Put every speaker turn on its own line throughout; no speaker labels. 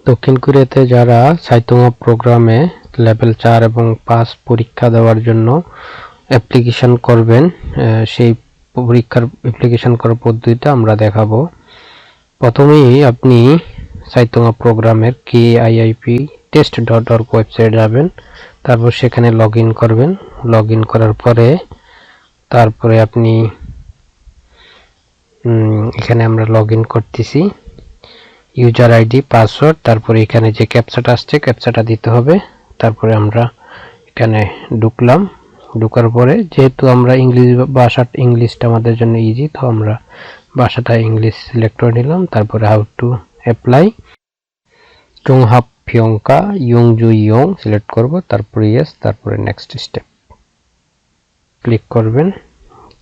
দক্ষিণ কোরিয়াতে যারা সাইতোংহা প্রোগ্রামে লেভেল 4 এবং 5 পরীক্ষা দেওয়ার জন্য অ্যাপ্লিকেশন করবেন, সেই পরীক্ষার অ্যাপ্লিকেশন করার পদ্ধতিটা আমরা দেখাবো। প্রথমেই আপনি সাইতোংহা প্রোগ্রামের KIIP test.org ওয়েবসাইটে যাবেন, তারপর সেখানে লগ ইন করবেন। লগ ইন করার পরে তারপরে আপনি এখানে আমরা লগ ইন করতেছি, ইউজার আইডি, পাসওয়ার্ড, তারপরে এখানে যে ক্যাপচাটা আসছে ক্যাপচাটা দিতে হবে। তারপরে আমরা এখানে ঢুকলাম। ঢোকার পরে যেহেতু আমরা ইংলিশটা আমাদের জন্য ইজি, তো আমরা ভাষাটা ইংলিশ সিলেক্ট করে নিলাম। তারপরে হাউ টু অ্যাপ্লাই চংহাপ ফিয়ংকা ইয়ংজু ইয়ং সিলেক্ট করব, তারপরে ইয়েস, তারপরে নেক্সট স্টেপ ক্লিক করবেন।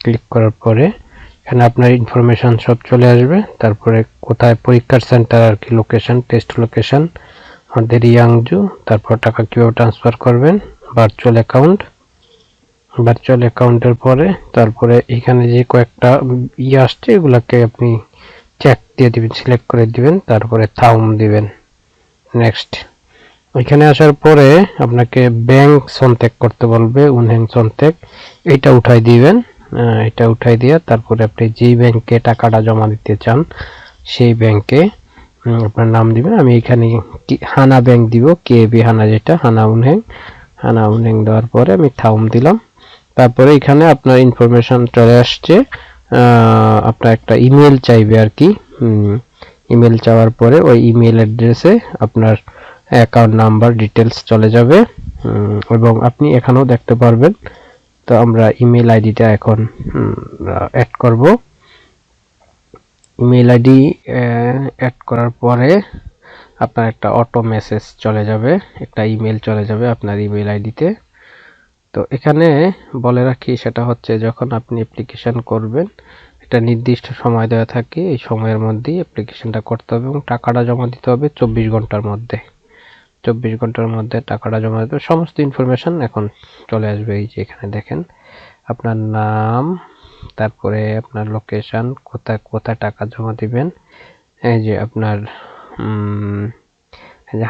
ক্লিক করার পরে এখানে আপনার ইনফরমেশন সব চলে আসবে। তারপরে কোথায় পরীক্ষার সেন্টার আর কি, লোকেশন, টেস্ট লোকেশন আমাদের ইয়াংজু। তারপর টাকা কিভাবে ট্রান্সফার করবেন, ভার্চুয়াল অ্যাকাউন্ট, ভার্চুয়াল অ্যাকাউন্টের পরে তারপরে এখানে যে কয়েকটা আসছে এগুলাকে আপনি চেক দিয়ে দিবেন, সিলেক্ট করে দিবেন, তারপরে থাউম দিবেন, নেক্সট। এখানে আসার পরে আপনাকে ব্যাংক সন্তেক করতে বলবে, উনহেং সন্তেক, এটা উঠাই দিবেন। এটা উঠাই দিয়ে তারপরে আপনি যেই ব্যাংকে টাকাটা জমা দিতে চান সেই ব্যাংকে আপনার নাম দিবেন। আমি এখানে হানা ব্যাংক দিব, কেবি হানা, যেটা হানা উনহেং দেওয়ার পরে আমি থাউম দিলাম। তারপরে এখানে আপনার ইনফরমেশন চলে আসছে, আপনার একটা ইমেল চাইবে আর কি। ইমেল চাওয়ার পরে ওই ইমেল অ্যাড্রেসে আপনার অ্যাকাউন্ট নাম্বার ডিটেলস চলে যাবে, এবং আপনি এখানেও দেখতে পারবেন। তো আমরা ইমেল আইডিটা এখন অ্যাড করব। ইমেল আইডি অ্যাড করার পরে আপনার একটা অটো মেসেজ চলে যাবে, একটা ইমেল চলে যাবে আপনার ইমেল আইডিতে। তো এখানে বলে রাখি, সেটা হচ্ছে যখন আপনি অ্যাপ্লিকেশন করবেন এটা নির্দিষ্ট সময় দেওয়া থাকে, এই সময়ের মধ্যেই অ্যাপ্লিকেশনটা করতে হবে এবং টাকাটা জমা দিতে হবে 24 ঘন্টার মধ্যে। 24 ঘন্টার মধ্যে টাকাটা জমা দিতে সমস্ত ইনফরমেশন এখন চলে আসবে। এই যে এখানে দেখেন আপনার নাম, তারপরে আপনার লোকেশন, কোথায় কোথায় টাকা জমা দিবেন, এই যে আপনার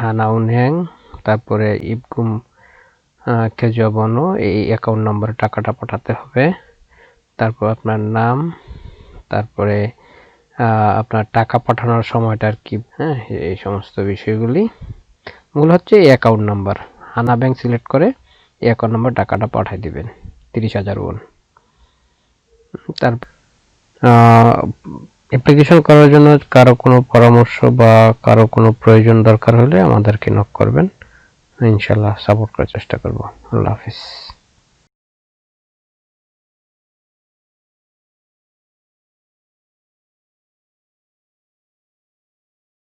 হানা উনহ্যাং, তারপরে ইবগুম কেজবনো, এই অ্যাকাউন্ট নম্বরে টাকাটা পাঠাতে হবে। তারপর আপনার নাম, তারপরে আপনার টাকা পাঠানোর সময়টা আর কি, হ্যাঁ, এই সমস্ত বিষয়গুলি। মূল হচ্ছে এই অ্যাকাউন্ট নাম্বার, হানা ব্যাংক সিলেক্ট করে এই অ্যাকাউন্ট নাম্বার টাকাটা পাঠিয়ে দিবেন 30,000 ওয়ান। তারপর অ্যাপ্লিকেশন করার জন্য কারো কোনো পরামর্শ বা কারো কোনো প্রয়োজন দরকার হলে আমাদেরকে নক করবেন, ইনশাল্লাহ সাপোর্ট করার চেষ্টা করব। আল্লাহ হাফিজ।